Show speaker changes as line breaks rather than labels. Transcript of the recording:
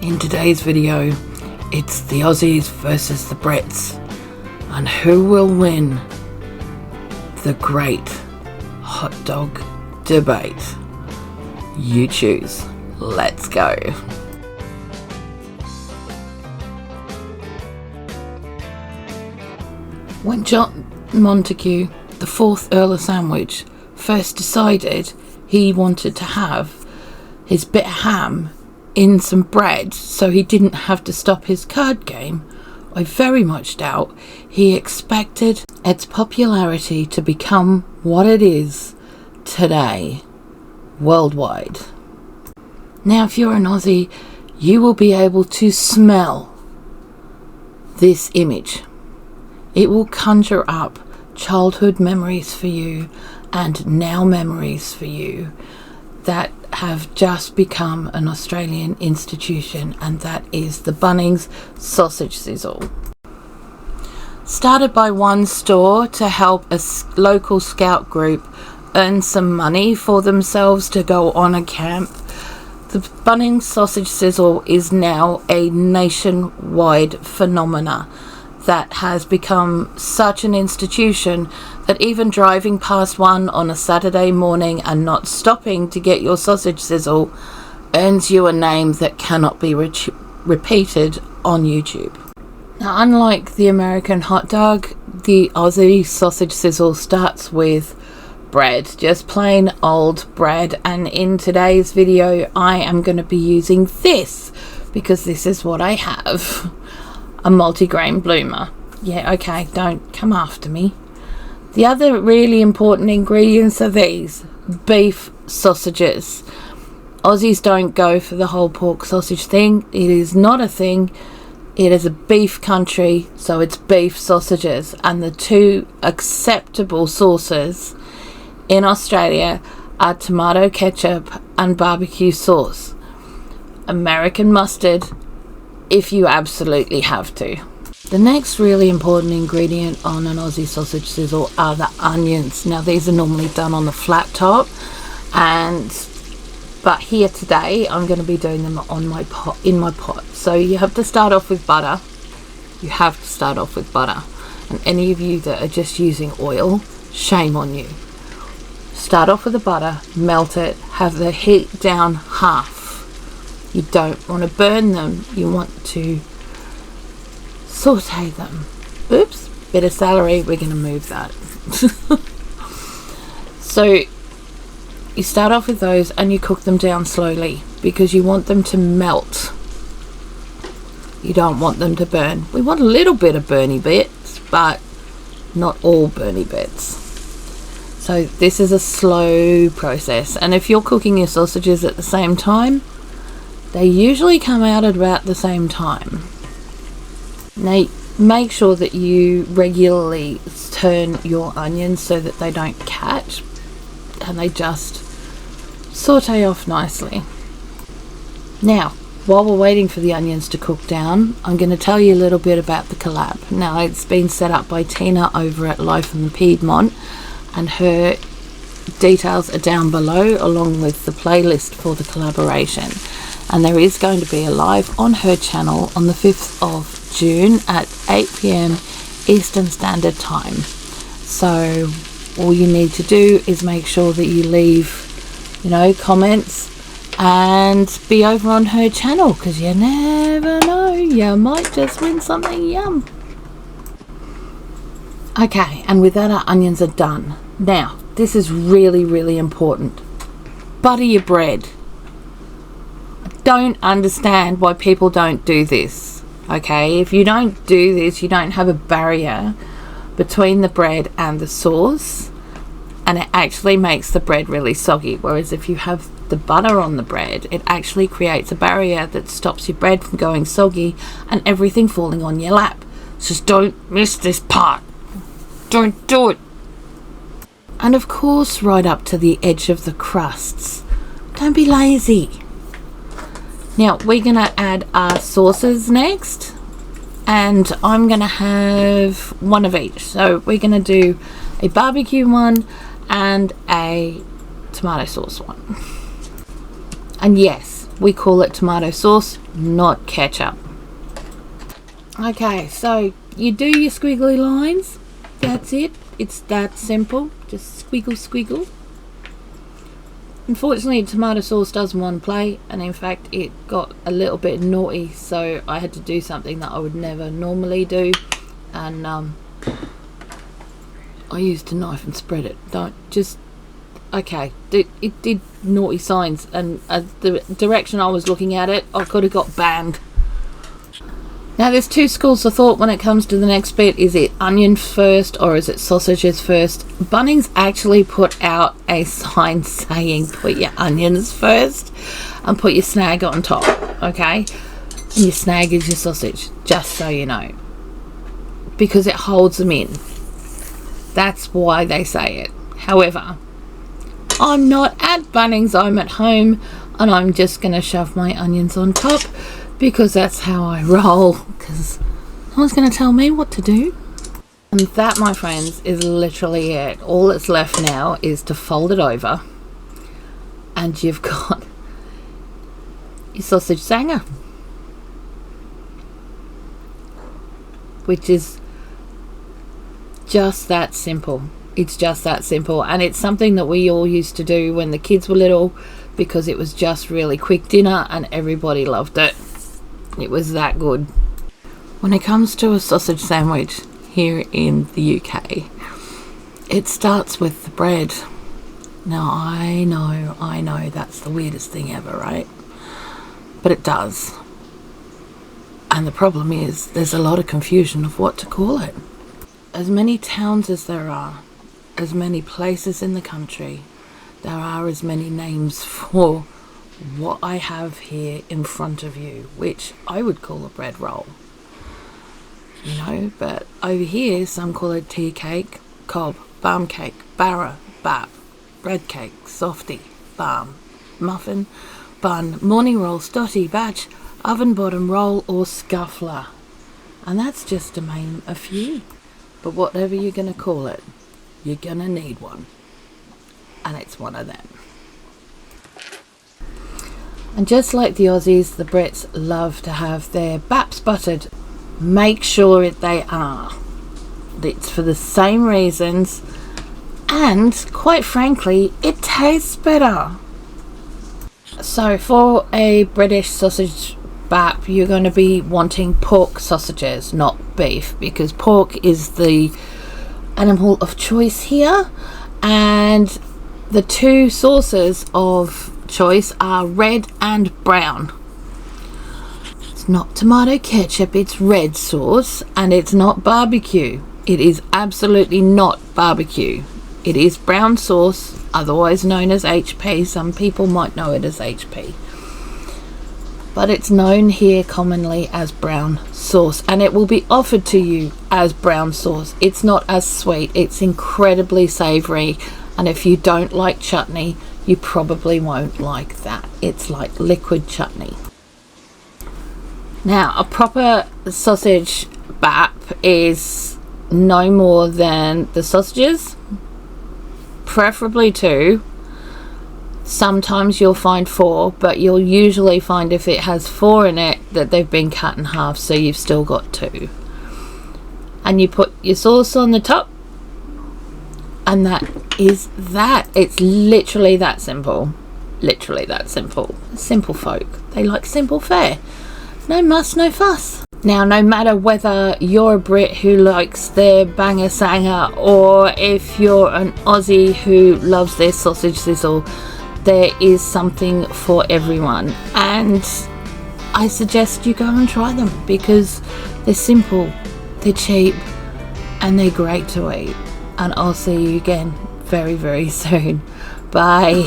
In today's video, it's the Aussies versus the Brits, and who will win the great hot dog debate? You choose. Let's go. When John Montague, the 4th Earl of Sandwich, first decided he wanted to have his bit of ham in some bread so he didn't have to stop his card game, I very much doubt he expected its popularity to become what it is today, worldwide. Now, if you're an Aussie, you will be able to smell this image. It will conjure up childhood memories for you and now memories for you that have just become an Australian institution, and that is the Bunnings Sausage Sizzle. Started by one store to help a local scout group earn some money for themselves to go on a camp, the Bunnings Sausage Sizzle is now a nationwide phenomena that has become such an institution that even driving past one on a Saturday morning and not stopping to get your sausage sizzle earns you a name that cannot be repeated on YouTube. Now, unlike the American hot dog, the Aussie sausage sizzle starts with bread, just plain old bread, and in today's video I am going to be using this because this is what I have. A multigrain bloomer. Yeah, okay, don't come after me. The other really important ingredients are these: beef sausages. Aussies don't go for the whole pork sausage thing. It is not a thing. It is a beef country, so it's beef sausages. And the two acceptable sauces in Australia are tomato ketchup and barbecue sauce. American mustard, if you absolutely have to. The next really important ingredient on an Aussie sausage sizzle are the onions. Now, these are normally done on the flat top, but here today I'm going to be doing them on my pot, in my pot. So you have to start off with butter. You have to start off with butter. And any of you that are just using oil, shame on you. Start off with the butter, melt it, have the heat down half. You don't want to burn them, you want to saute them. Oops, bit of celery, we're going to move that. So you start off with those and you cook them down slowly because you want them to melt. You don't want them to burn. We want a little bit of burny bits, but not all burny bits. So this is a slow process, and if you're cooking your sausages at the same time, they usually come out at about the same time. Now, make sure that you regularly turn your onions so that they don't catch and they just saute off nicely. Now, while we're waiting for the onions to cook down, I'm going to tell you a little bit about the collab. Now, it's been set up by Tina over at Life in the Piedmont, and her details are down below along with the playlist for the collaboration. And there is going to be a live on her channel on the 5th of June at 8 p.m. Eastern Standard Time. So all you need to do is make sure that you leave, comments and be over on her channel, because you never know, you might just win something yum. Okay, and with that, our onions are done. Now, this is really, really important. Butter your bread. Don't understand why people don't do this. Okay, if you don't do this, you don't have a barrier between the bread and the sauce, and it actually makes the bread really soggy. Whereas if you have the butter on the bread, it actually creates a barrier that stops your bread from going soggy and everything falling on your lap. Just don't miss this part. Don't do it. And of course, right up to the edge of the crusts. Don't be lazy. Now, we're going to add our sauces next, and I'm going to have one of each. So we're going to do a barbecue one and a tomato sauce one. And yes, We call it tomato sauce, not ketchup. Okay, so you do your squiggly lines. That's it. It's that simple. Just squiggle, squiggle. Unfortunately, tomato sauce doesn't want to play, and in fact it got a little bit naughty, so I had to do something that I would never normally do, and I used a knife and spread it. Okay, it did naughty signs, and the direction I was looking at it, I could have got banned. Now there's two schools of thought when it comes to the next bit. Is it onions first or is it sausages first? Bunnings actually put out a sign saying put your onions first and put your snag on top, okay? And your snag is your sausage, just so you know, because it holds them in. That's why they say it. However, I'm not at Bunnings, I'm at home, and I'm just going to shove my onions on top because that's how I roll, because no one's going to tell me what to do. And that, my friends, is literally it. All that's left now is to fold it over, and you've got your sausage Sanga, which is just that simple. It's just that simple, and it's something that we all used to do when the kids were little, because it was just really quick dinner and everybody loved it. It was that good. When it comes to a sausage sandwich here in the UK, it starts with the bread. Now I know that's the weirdest thing ever, right? But it does. And the problem is there's a lot of confusion of what to call it. As many towns as there are, as many places in the country, there are as many names for what I have here in front of you, which I would call a bread roll, you know, but over here some call it tea cake, cob, barm cake, barra, bap, bread cake, softy, barm, muffin, bun, morning roll, stotty, batch, oven bottom roll, or scuffler. And that's just to name a few. But whatever you're going to call it, you're going to need one. And it's one of them. And just like the Aussies, the Brits love to have their baps buttered. Make sure they are. It's for the same reasons, and quite frankly, it tastes better. So for a British sausage bap, you're going to be wanting pork sausages, not beef, because pork is the animal of choice here, and the two sauces of choice are red and brown. It's not tomato ketchup, it's red sauce, and it's not barbecue. It is absolutely not barbecue. It is brown sauce, otherwise known as HP. Some people might know it as HP, but it's known here commonly as brown sauce, and it will be offered to you as brown sauce. It's not as sweet, it's incredibly savoury, and if you don't like chutney, you probably won't like that. It's like liquid chutney. Now, a proper sausage bap is no more than the sausages, preferably 2. Sometimes you'll find 4, but you'll usually find if it has 4 in it that they've been cut in half, so you've still got 2. And you put your sauce on the top, and that is that. It's literally that simple. Literally that simple. Simple folk, they like simple fare. No muss, no fuss. Now, no matter whether you're a Brit who likes their Banga Sanga, or if you're an Aussie who loves their sausage sizzle, there is something for everyone, and I suggest you go and try them because they're simple, they're cheap, and they're great to eat. And I'll see you again very, very soon. Bye.